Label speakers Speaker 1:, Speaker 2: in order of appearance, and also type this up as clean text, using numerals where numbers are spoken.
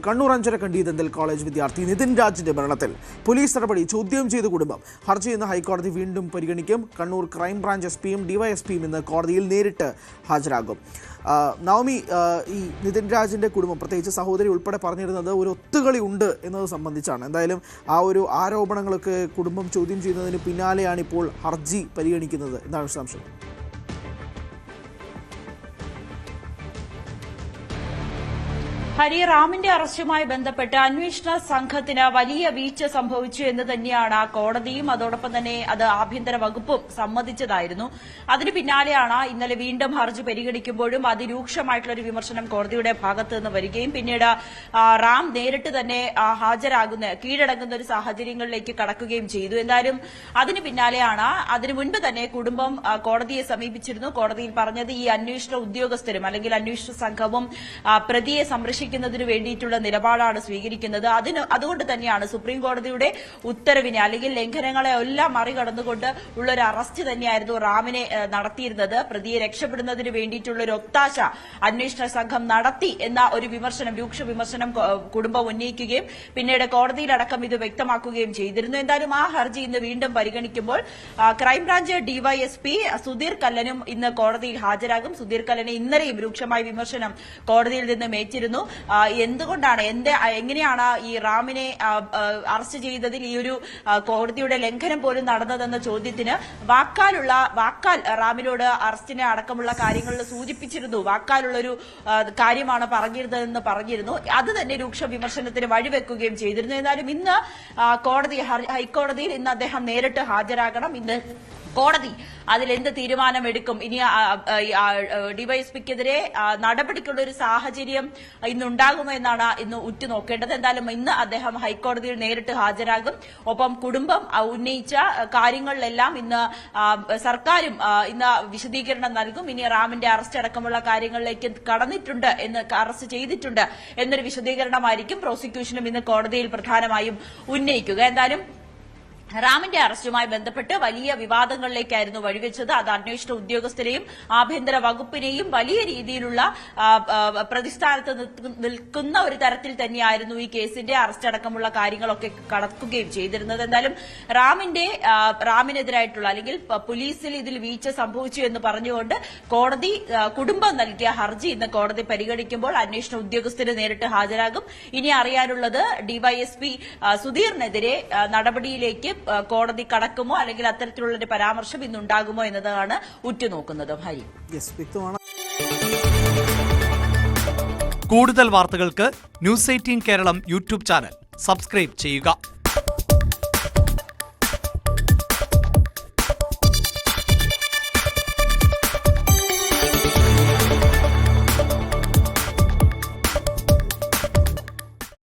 Speaker 1: Kannur Anjarakandy dental college വിദ്യാർത്ഥി നിതിൻ രാജിന്റെ മരണത്തിൽ police നടപടി ചോദ്യം ചെയ്ത കുടുംബം ഹർജി ഇന്ന് ഹൈക്കോടതി വീണ്ടും പരിഗണിക്കും. കണ്ണൂർ ക്രൈംബ്രാഞ്ച് എസ്പിയും ഡിവൈഎസ്പിയും ഇന്ന് കോടതിയിൽ നേരിട്ട് ഹാജരാകും. നവമി, ഈ നിതിൻ രാജിന്റെ കുടുംബം, പ്രത്യേകിച്ച് സഹോദരി ഉൾപ്പെടെ പറഞ്ഞിരുന്നത് ഒരു ഒത്തുകളി ഉണ്ട് എന്നത് സംബന്ധിച്ചാണ്. എന്തായാലും ആ ഒരു ആരോപണങ്ങളൊക്കെ കുടുംബം ചോദ്യം ചെയ്യുന്നതിന് പിന്നാലെയാണ് ഇപ്പോൾ ഹർജി പരിഗണിക്കുന്നത്. എന്താണ് വിശദാംശം?
Speaker 2: ഹരിറാമിന്റെ അറസ്റ്റുമായി ബന്ധപ്പെട്ട് അന്വേഷണ സംഘത്തിന് വലിയ വീഴ്ച സംഭവിച്ചു എന്ന് തന്നെയാണ് കോടതിയും അതോടൊപ്പം തന്നെ അത് ആഭ്യന്തര വകുപ്പും സമ്മതിച്ചതായിരുന്നു. അതിന് പിന്നാലെയാണ് ഇന്നലെ വീണ്ടും ഹർജി പരിഗണിക്കുമ്പോഴും അതിരൂക്ഷമായിട്ടുള്ള ഒരു വിമർശനം കോടതിയുടെ ഭാഗത്ത് നിന്ന് വരികയും പിന്നീട് റാം നേരിട്ട് തന്നെ കീഴടങ്ങുന്ന ഒരു സാഹചര്യങ്ങളിലേക്ക് കടക്കുകയും ചെയ്തു. എന്തായാലും അതിന് പിന്നാലെയാണ് അതിനു മുൻപ് തന്നെ കുടുംബം കോടതിയെ സമീപിച്ചിരുന്നു. കോടതിയിൽ പറഞ്ഞത് ഈ അന്വേഷണ ഉദ്യോഗസ്ഥരും അല്ലെങ്കിൽ അന്വേഷണ സംഘവും പ്രതിയെ സംരക്ഷിക്കുന്നതിന് വേണ്ടിയിട്ടുള്ള നിലപാടാണ് സ്വീകരിക്കുന്നത്. അതുകൊണ്ട് തന്നെയാണ് സുപ്രീം കോടതിയുടെ ഉത്തരവിനെ അല്ലെങ്കിൽ ലംഘനങ്ങളെ എല്ലാം മറികടന്നുകൊണ്ട് ഉള്ള ഒരു അറസ്റ്റ് തന്നെയായിരുന്നു റാമിനെ നടത്തിയിരുന്നത്. പ്രതിയെ രക്ഷപ്പെടുന്നതിന് വേണ്ടിയിട്ടുള്ള ഒരു ഒത്താശ അന്വേഷണ സംഘം നടത്തി എന്ന ഒരു രൂക്ഷ വിമർശനം കുടുംബം ഉന്നയിക്കുകയും പിന്നീട് കോടതിയിലടക്കം ഇത് വ്യക്തമാക്കുകയും ചെയ്തിരുന്നു. എന്തായാലും ആ ഹർജി ഇന്ന് വീണ്ടും പരിഗണിക്കുമ്പോൾ ക്രൈംബ്രാഞ്ച് ഡിവൈഎസ്പി സുധീർ കല്ലനും ഇന്ന് കോടതിയിൽ ഹാജരാകും. സുധീർ കല്ലനെ ഇന്നലെയും രൂക്ഷമായ വിമർശനം കോടതിയിൽ നിന്നും ഏറ്റിരുന്നു. എന്തുകൊണ്ടാണ് എങ്ങനെയാണ് ഈ റാമിനെ അറസ്റ്റ് ചെയ്തതിൽ ഈ ഒരു കോടതിയുടെ ലംഘനം പോലും നടന്നതെന്ന ചോദ്യത്തിന് വാക്കാൽ റാമിനോട് അറസ്റ്റിനെ അടക്കമുള്ള കാര്യങ്ങളിൽ സൂചിപ്പിച്ചിരുന്നു. വാക്കാലുള്ളൊരു കാര്യമാണ് പറഞ്ഞിരുന്നതെന്ന് പറഞ്ഞിരുന്നു. അത് തന്നെ രൂക്ഷ വിമർശനത്തിന് വഴിവെക്കുകയും ചെയ്തിരുന്നു. എന്നാലും ഇന്ന് ഹൈക്കോടതിയിൽ ഇന്ന് അദ്ദേഹം നേരിട്ട് ഹാജരാകണം. ഇന്ന് കോടതി അതിലെന്ത് തീരുമാനമെടുക്കും, ഇനി ഡിവൈഎസ്പിക്കെതിരെ നടപടിക്കുള്ള ഒരു സാഹചര്യം ഇന്നുണ്ടാകുമോ എന്നാണ് ഇന്ന് ഉറ്റുനോക്കേണ്ടത്. എന്തായാലും ഇന്ന് അദ്ദേഹം ഹൈക്കോടതിയിൽ നേരിട്ട് ഹാജരാകും. ഒപ്പം കുടുംബം ഉന്നയിച്ച കാര്യങ്ങളിലെല്ലാം ഇന്ന് സർക്കാരും ഇന്ന് വിശദീകരണം നൽകും. ഇനി റാമിന്റെ അറസ്റ്റ് അടക്കമുള്ള കാര്യങ്ങളിലേക്ക് അറസ്റ്റ് ചെയ്തിട്ടുണ്ട് എന്നൊരു വിശദീകരണമായിരിക്കും പ്രോസിക്യൂഷനും ഇന്ന് കോടതിയിൽ പ്രധാനമായും ഉന്നയിക്കുക. എന്തായാലും റാമിന്റെ അറസ്റ്റുമായി ബന്ധപ്പെട്ട് വലിയ വിവാദങ്ങളിലേക്കായിരുന്നു വഴിവെച്ചത്. അത് അന്വേഷണ ഉദ്യോഗസ്ഥരെയും ആഭ്യന്തര വകുപ്പിനെയും വലിയ രീതിയിലുള്ള പ്രതിസ്ഥാനത്ത് നിൽക്കുന്ന ഒരു തരത്തിൽ തന്നെയായിരുന്നു ഈ കേസിന്റെ അറസ്റ്റ് അടക്കമുള്ള കാര്യങ്ങളൊക്കെ കടക്കുകയും ചെയ്തിരുന്നത്. എന്തായാലും റാമിനെതിരായിട്ടുള്ള അല്ലെങ്കിൽ പോലീസിൽ ഇതിൽ വീഴ്ച സംഭവിച്ചു എന്ന് പറഞ്ഞുകൊണ്ട് കുടുംബം നൽകിയ ഹർജി ഇന്ന് കോടതി പരിഗണിക്കുമ്പോൾ അന്വേഷണ ഉദ്യോഗസ്ഥര് നേരിട്ട് ഹാജരാകും. ഇനി അറിയാനുള്ളത് ഡിവൈഎസ്പി സുധീറിനെതിരെ നടപടിയിലേക്ക് കോടതി കടക്കുമോ അല്ലെങ്കിൽ അത്തരത്തിലുള്ള ഒരു പരാമർശം ഇന്നുണ്ടാകുമോ എന്നതാണ് ഉറ്റുനോക്കുന്നത്. ഹരി,
Speaker 3: കൂടുതൽ വാർത്തകൾക്ക് News 18 Keralam YouTube channel subscribe ചെയ്യുക.